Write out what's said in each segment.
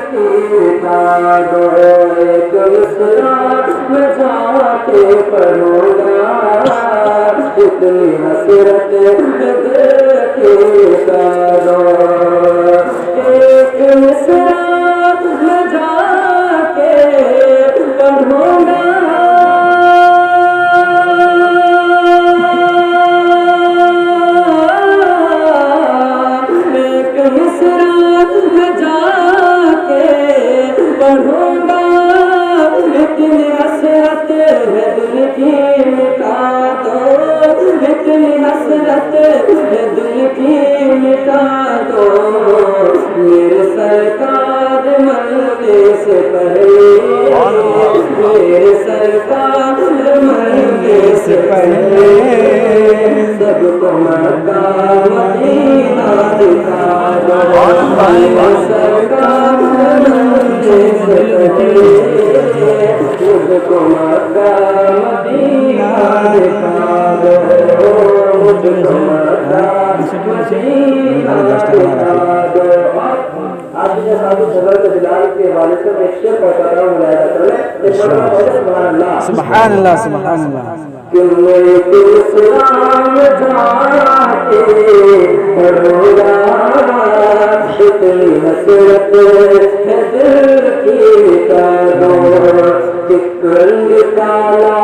سکھا دو ایک مصرع میں جا کے پڑھوں گا اتنی حسرت سکھا دو ایک مصرع میں جا کے پڑھوں گا دل کی مٹا دو میرے سرکار مرنے سے پہلے میرے سرکار مرنے سے پہلے سب کو مکہ مدینہ دکھا دو میرے سرکار مرنے سے پہلے سب کو مکہ مدینہ دکھا دو آپ نے صاحب صدر کے بلال کے والد سے ایک شعر پڑھتا رہا ہوں سبحان اللہ سبحان اللہ کہ میں اسلام جا کے پڑھوں گا اتنی حسرت ہے دل کی کانوں ایک رنگ کالا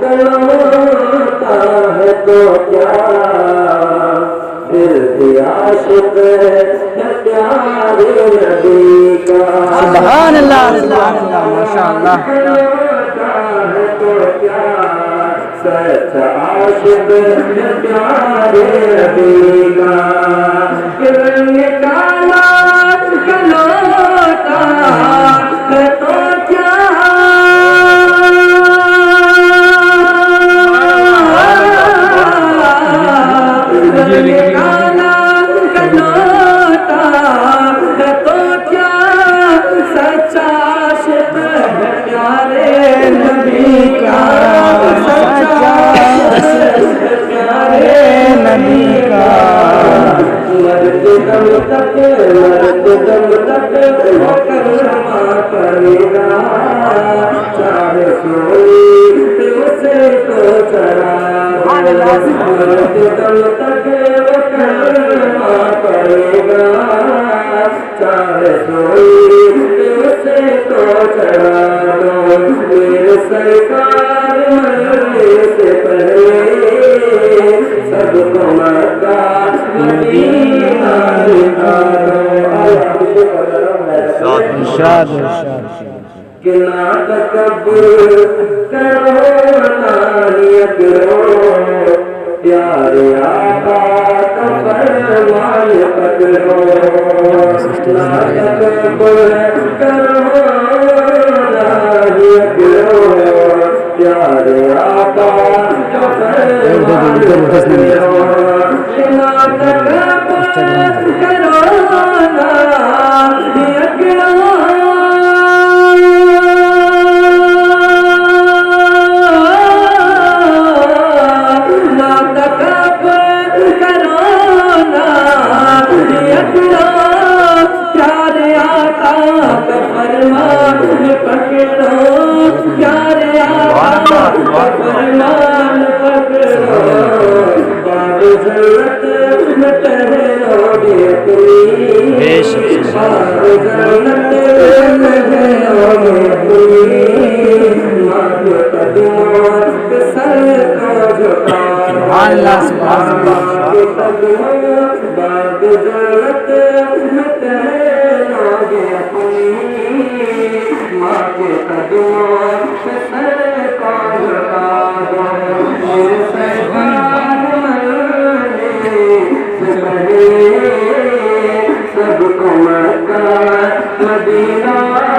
کلمتا ہے تو کیا دل کی عاشق ہے پیارے نبی کا سبحان اللہ ماشاء اللہ تو کیا سچ عاشق ہے پیارے نبی کا رنگ کالا کلوتا ہے تو کیا کہ نہ تکبر کرو نہ نیت کرو پیارے آقا کا فرمان پکڑو نہ تکبر کرو نہ نیت کرو پیارے آقا کا فرمان پکڑو نہ تکبر کرو نہ نیت کرو سب کو مکہ مدینہ